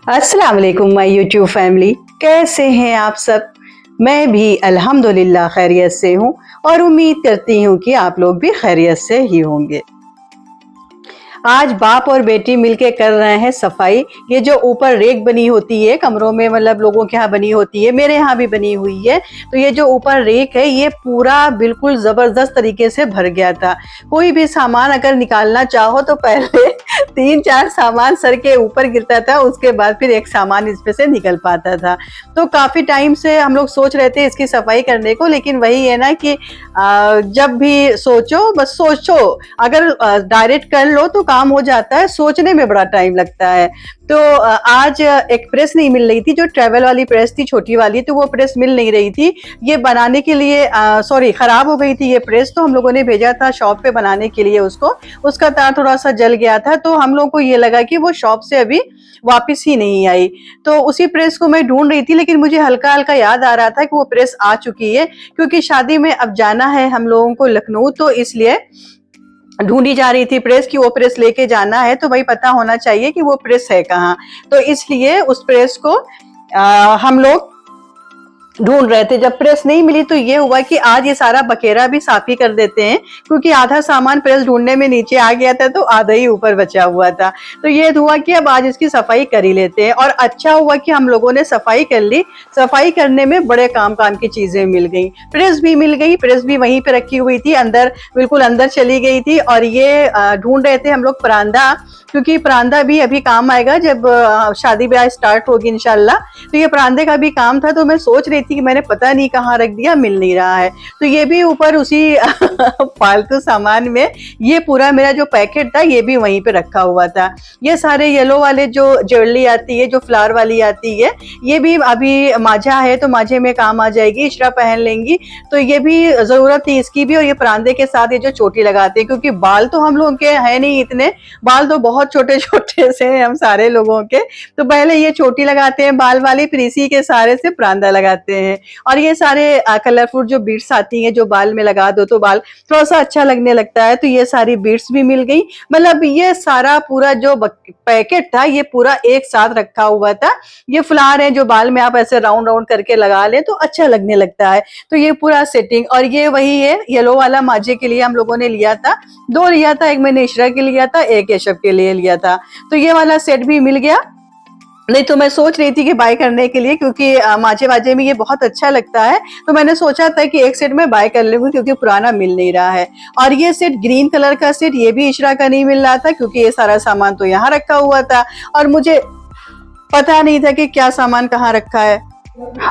अस्सलाम वालेकुम my YouTube family, कैसे हैं आप सब। मैं भी अल्हम्दुलिल्लाह खैरियत से हूँ और उम्मीद करती हूँ कि आप लोग भी खैरियत से ही होंगे। आज बाप और बेटी मिलके कर रहे हैं सफाई। ये जो ऊपर रेक बनी होती है कमरों में, मतलब लोगों के यहाँ बनी होती है, मेरे यहाँ भी बनी हुई है। तो ये जो ऊपर रेक है ये पूरा बिल्कुल जबरदस्त तरीके से भर गया था। कोई भी सामान अगर निकालना चाहो तो पहले 3-4 सामान सर के ऊपर गिरता था, उसके बाद फिर एक सामान इसमें से निकल पाता था। तो काफी टाइम से हम लोग सोच रहे थे इसकी सफाई करने को, लेकिन वही है ना कि जब भी सोचो बस सोचो, अगर डायरेक्ट कर लो तो काम हो जाता है, सोचने में बड़ा टाइम लगता है। तो आज एक प्रेस नहीं मिल रही थी, जो ट्रेवल वाली प्रेस थी छोटी वाली, तो वो प्रेस मिल नहीं रही थी। ये बनाने के लिए सॉरी खराब हो गई थी ये प्रेस, तो हम लोगों ने भेजा था शॉप पे बनाने के लिए उसको। उसका तार थोड़ा सा जल गया था, तो हम लोग को ये लगा कि वो शॉप से अभी वापस ही नहीं आई। तो उसी प्रेस को मैं ढूंढ रही थी, लेकिन मुझे हल्का हल्का याद आ रहा था कि वो प्रेस आ चुकी है, क्योंकि शादी में अब जाना है हम लोगों को लखनऊ, तो इसलिए ढूंढी जा रही थी प्रेस की। वो प्रेस लेके जाना है तो भाई पता होना चाहिए कि वो प्रेस है कहाँ। तो इसलिए उस प्रेस को हम लोग ढूंढ रहे थे। जब प्रेस नहीं मिली तो ये हुआ कि आज ये सारा बकेरा भी साफ ही कर देते हैं, क्योंकि आधा सामान प्रेस ढूंढने में नीचे आ गया था तो आधा ही ऊपर बचा हुआ था। तो ये हुआ कि अब आज इसकी सफाई कर ही लेते हैं। और अच्छा हुआ कि हम लोगों ने सफाई कर ली। सफाई करने में बड़े काम की चीजें मिल गई। प्रेस भी मिल गई, प्रेस भी वहीं पे रखी हुई थी, अंदर बिल्कुल अंदर चली गई थी। और ये ढूंढ रहे थे हम लोग परांदा, क्योंकि परांदा भी अभी काम आएगा जब शादी ब्याह स्टार्ट होगी इंशाल्लाह। तो ये परांदे का भी काम था, तो मैं सोच रही थी कि मैंने पता नहीं कहाँ रख दिया, मिल नहीं रहा है। तो ये भी ऊपर उसी फालतू सामान में ये पूरा मेरा जो पैकेट था ये भी वहीं पे रखा हुआ था। ये सारे येलो वाले जो ज्वेलरी आती है, जो फ्लावर वाली आती है, ये भी अभी माझा है तो माझे में काम आ जाएगी, इशरा पहन लेंगी। तो ये भी जरूरत थी इसकी भी। और ये परांदे के साथ ये जो चोटी लगाते हैं, क्योंकि बाल तो हम लोगों के है नहीं इतने, बाल तो बहुत छोटे छोटे से हैं हम सारे लोगों के। तो पहले ये चोटी लगाते हैं बाल वाली, फिर इसी के सारे से परांदा लगाते हैं। और ये सारे कलरफुल जो बीड्स आती हैं, जो बाल में लगा दो तो बाल थोड़ा सा अच्छा लगने लगता है। तो ये सारी बीड्स भी मिल गई। मतलब ये सारा पूरा जो पैकेट था ये पूरा एक साथ रखा हुआ था। ये फ्लावर है जो बाल में आप ऐसे राउंड राउंड करके लगा ले तो अच्छा लगने लगता है। तो ये पूरा सेटिंग, और ये वही है येलो वाला माजे के लिए हम लोगों ने लिया था। 2 लिया था, एक मैंने इशरा के लिया था, एक केशव के लिए लिया था। तो ये वाला सेट भी मिल गया। नहीं तो मैं सोच रही थी कि बाय करने के लिए, क्योंकि माजे वाजे में ये बहुत अच्छा लगता है। तो मैंने सोचा था कि एक सेट में बाय कर लूंगी, क्योंकि पुराना मिल नहीं रहा है। और ये सेट ग्रीन कलर का सेट, ये भी इशरा का नहीं मिल रहा था, क्योंकि ये सारा सामान तो यहाँ रखा हुआ था और मुझे पता नहीं था कि क्या सामान कहाँ रखा है।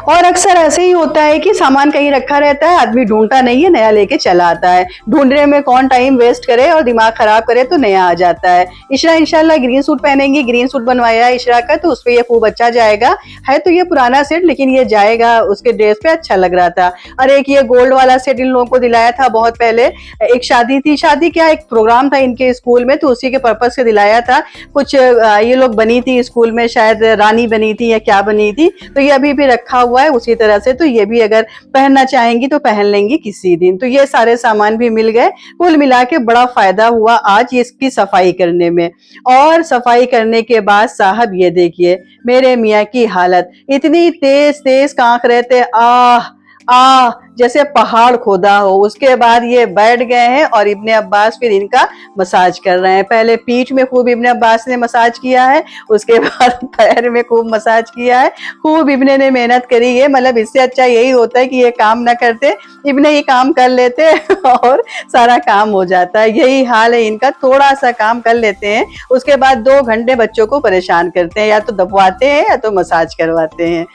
और अक्सर ऐसे ही होता है कि सामान कहीं रखा रहता है, आदमी ढूंढता नहीं है, नया लेके चला आता है। ढूंढने में कौन टाइम वेस्ट करे और दिमाग खराब करे, तो नया आ जाता है। इशरा इंशाल्लाह ग्रीन सूट पहनेंगी, ग्रीन सूट बनवाया है इशरा का, तो उस पर ये खूब अच्छा जाएगा। है तो ये पुराना सेट, लेकिन ये जाएगा उसके ड्रेस पे, अच्छा लग रहा था। और एक ये गोल्ड वाला सेट इन लोगों को दिलाया था बहुत पहले। एक शादी थी, शादी क्या एक प्रोग्राम था इनके स्कूल में, तो उसी के पर्पज से दिलाया था। कुछ ये लोग बनी थी स्कूल में, शायद रानी बनी थी या क्या बनी थी, तो ये अभी भी रखा हुआ है उसी तरह से। तो ये भी अगर पहनना चाहेंगी तो पहन लेंगी किसी दिन। तो ये सारे सामान भी मिल गए। कुल मिला के बड़ा फायदा हुआ आज इसकी सफाई करने में। और सफाई करने के बाद साहब ये देखिए मेरे मियाँ की हालत, इतनी तेज तेज कांक रहे थे, आह आह जैसे पहाड़ खोदा हो। उसके बाद ये बैठ गए हैं और इब्ने अब्बास फिर इनका मसाज कर रहे हैं। पहले पीठ में खूब इब्ने अब्बास ने मसाज किया है, उसके बाद पैर में खूब मसाज किया है। खूब इब्ने ने मेहनत करी है। मतलब इससे अच्छा यही होता है कि ये काम ना करते, इब्ने ही काम कर लेते और सारा काम हो जाता है। यही हाल है इनका, थोड़ा सा काम कर लेते हैं, उसके बाद 2 घंटे बच्चों को परेशान करते हैं, या तो दबवाते हैं या तो मसाज करवाते हैं।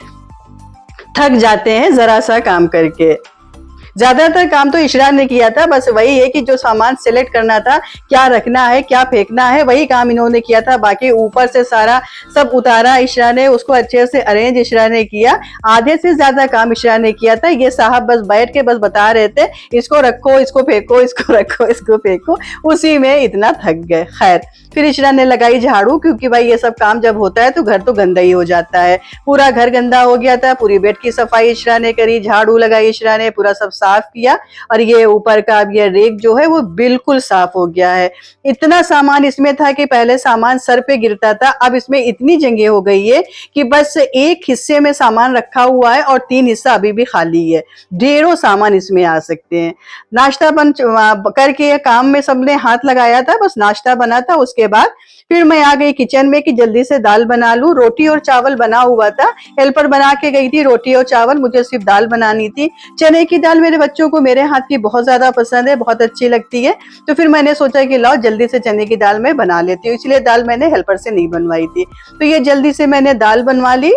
थक जाते हैं जरा सा काम करके। ज्यादातर काम तो इशरा ने किया था, बस वही है कि जो सामान सिलेक्ट करना था, क्या रखना है क्या फेंकना है, वही काम इन्होंने किया था। बाकी ऊपर से सारा सब उतारा इशरा ने, उसको अच्छे से अरेंज इशरा ने किया। आधे से ज्यादा काम इशरा ने किया था। ये साहब बस बैठ के बस बता रहे थे इसको रखो, इसको फेंको, इसको रखो, इसको फेंको, उसी में इतना थक गए। खैर फिर इशरा ने लगाई झाड़ू, क्योंकि भाई ये सब काम जब होता है तो घर तो गंदा ही हो जाता है। पूरा घर गंदा हो गया था, पूरी बेड की सफाई इशरा ने करी, झाड़ू लगाई इशरा ने, पूरा सब साफ साफ किया और ये ऊपर का अब ये रेक जो है वो बिल्कुल साफ हो गया है। इतना सामान इसमें था कि पहले सामान सर पे गिरता था, अब इसमें इतनी जगह हो गई है कि बस एक हिस्से में सामान रखा हुआ है और 3 हिस्सा अभी भी खाली है। ढेरों सामान इसमें आ सकते हैं। नाश्ता बन करके काम में सबने हाथ लगाया था, बस नाश्ता बना था। उसके बाद फिर मैं आ गई किचन में कि जल्दी से दाल बना लूं। रोटी और चावल बना हुआ था, हेल्पर बना के गई थी रोटी और चावल, मुझे सिर्फ दाल बनानी थी। चने की दाल मेरे बच्चों को मेरे हाथ की बहुत ज्यादा पसंद है, बहुत अच्छी लगती है। तो फिर मैंने सोचा कि लाओ जल्दी से चने की दाल मैं बना लेती हूँ, इसलिए दाल मैंने हेल्पर से नहीं बनवाई थी। तो ये जल्दी से मैंने दाल बनवा ली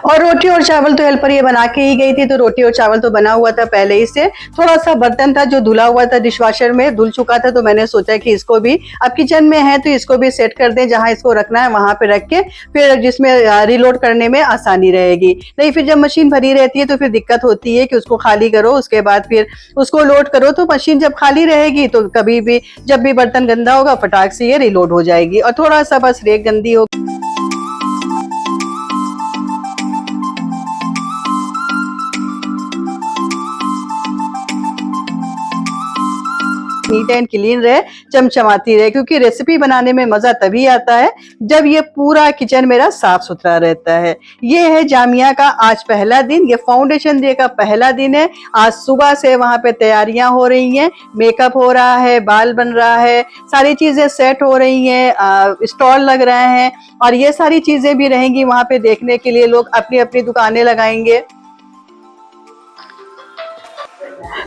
और रोटी और चावल तो हेल्पर ये बना के ही गई थी, तो रोटी और चावल तो बना हुआ था पहले ही से। थोड़ा सा बर्तन था जो धुला हुआ था, डिशवॉशर में धुल चुका था, तो मैंने सोचा कि इसको भी अब किचन में है तो इसको भी सेट कर दें, जहां इसको रखना है वहां पे रख के फिर जिसमें रिलोड करने में आसानी रहेगी। नहीं फिर जब मशीन भरी रहती है तो फिर दिक्कत होती है कि उसको खाली करो, उसके बाद फिर उसको लोड करो। तो मशीन जब खाली रहेगी तो कभी भी जब भी बर्तन गंदा होगा फटाक से ये रिलोड हो जाएगी। और थोड़ा सा बस रेक गंदी हो नीट एंड क्लीन रहे, चमचमाती रहे, क्योंकि रेसिपी बनाने में मजा तभी आता है जब ये पूरा किचन मेरा साफ सुथरा रहता है। ये है जामिया का आज पहला दिन, ये फाउंडेशन डे का पहला दिन है। आज सुबह से वहां पे तैयारियां हो रही हैं, मेकअप हो रहा है, बाल बन रहा है, सारी चीजें सेट हो रही हैं, स्टॉल लग रहे हैं और ये सारी चीजें भी रहेंगी वहां पे देखने के लिए। लोग अपनी अपनी दुकानें लगाएंगे,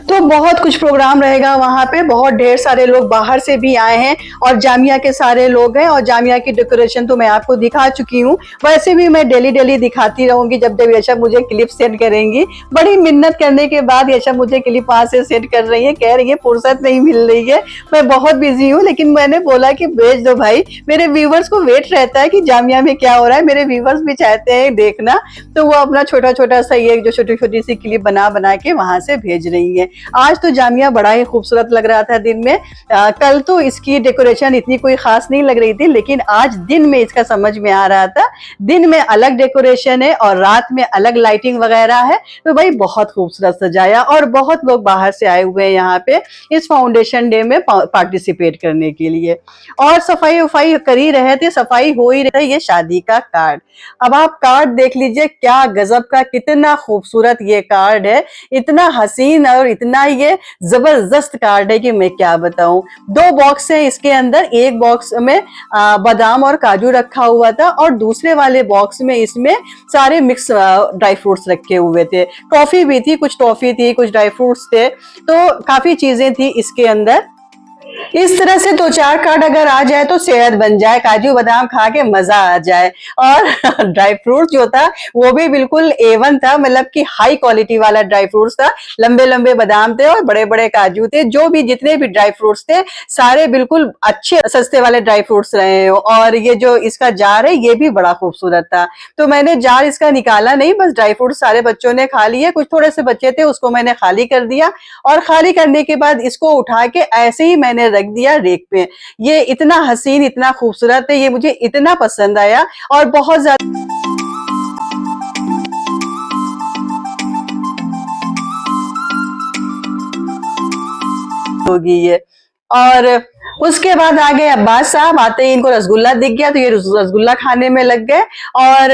तो बहुत कुछ प्रोग्राम रहेगा वहां पे। बहुत ढेर सारे लोग बाहर से भी आए हैं और जामिया के सारे लोग हैं। और जामिया की डेकोरेशन तो मैं आपको दिखा चुकी हूँ, वैसे भी मैं डेली डेली दिखाती रहूंगी जब जब यशा मुझे क्लिप सेंड करेंगी। बड़ी मिन्नत करने के बाद यशा मुझे क्लिप वहां से सेंड कर रही है, कह रही है फुर्सत नहीं मिल रही है, मैं बहुत बिजी हूँ। लेकिन मैंने बोला कि भेज दो भाई, मेरे व्यूवर्स को वेट रहता है कि जामिया में क्या हो रहा है, मेरे व्यूवर्स भी चाहते हैं देखना। तो वो अपना छोटा छोटा सा ये जो छोटी छोटी सी क्लिप बना बना के वहां से भेज रही है। आज तो जामिया बड़ा ही खूबसूरत लग रहा था दिन में। कल तो इसकी डेकोरेशन इतनी कोई खास नहीं लग रही थी, लेकिन आज दिन में इसका समझ में आ रहा था। दिन में अलग डेकोरेशन है और रात में अलग लाइटिंग वगैरह है, तो भाई बहुत खूबसूरत सजाया। और बहुत लोग बाहर से आए हुए हैं यहाँ पे इस फाउंडेशन डे में पार्टिसिपेट करने के लिए। और सफाई वफाई कर ही रहे थे, सफाई हो ही रही है। ये शादी का कार्ड, अब आप कार्ड देख लीजिए, क्या गजब का, कितना खूबसूरत ये कार्ड है, इतना हसीन और इतना ये जबरदस्त कार्ड है कि मैं क्या बताऊं। 2 बॉक्स है इसके अंदर, एक बॉक्स में बादाम और काजू रखा हुआ था और दूसरे वाले बॉक्स में इसमें सारे मिक्स ड्राई फ्रूट्स रखे हुए थे। टॉफी भी थी, कुछ टॉफी थी, कुछ ड्राई फ्रूट्स थे, तो काफी चीजें थी इसके अंदर। इस तरह से 2-4 कार्ड अगर आ जाए तो सेहत बन जाए, काजू बादाम खा के मजा आ जाए। और ड्राई फ्रूट जो था वो भी बिल्कुल A1 था, मतलब कि हाई क्वालिटी वाला ड्राई फ्रूट्स था। लंबे लंबे बादाम थे और बड़े बड़े काजू थे, जो भी जितने भी ड्राई फ्रूट्स थे सारे बिल्कुल अच्छे सस्ते वाले ड्राई फ्रूट्स रहे हो। और ये जो इसका जार है ये भी बड़ा खूबसूरत था। तो मैंने जार इसका निकाला नहीं, बस ड्राई फ्रूट सारे बच्चों ने खा लिए, कुछ थोड़े से बच्चे थे उसको मैंने खाली कर दिया। और खाली करने के बाद इसको उठा के ऐसे ही मैंने रख दिया रेक पे। ये इतना हसीन, इतना खूबसूरत है, ये मुझे इतना पसंद आया और बहुत ज्यादा होगी ये। और उसके बाद आ गए अब्बास साहब, आते ही इनको रसगुल्ला दिख गया तो ये रसगुल्ला खाने में लग गए। और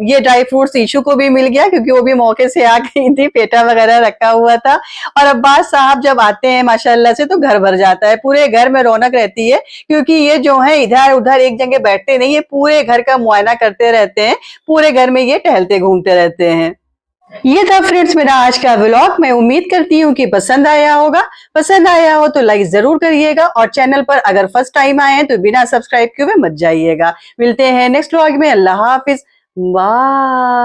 ये ड्राई फ्रूट्स ईशू को भी मिल गया क्योंकि वो भी मौके से आ गई थी, पेठा वगैरह रखा हुआ था। और अब्बास साहब जब आते हैं माशाल्लाह से तो घर भर जाता है, पूरे घर में रौनक रहती है, क्योंकि ये जो है इधर उधर एक जगह बैठते नहीं है, पूरे घर का मुआयना करते रहते हैं, पूरे घर में ये टहलते घूमते रहते हैं। ये था फ्रेंड्स मेरा आज का व्लॉग। मैं उम्मीद करती हूँ कि पसंद आया होगा। पसंद आया हो तो लाइक जरूर करिएगा और चैनल पर अगर फर्स्ट टाइम आए हैं तो बिना सब्सक्राइब किए हुए मत जाइएगा। मिलते हैं नेक्स्ट व्लॉग में। अल्लाह हाफिज, बाय।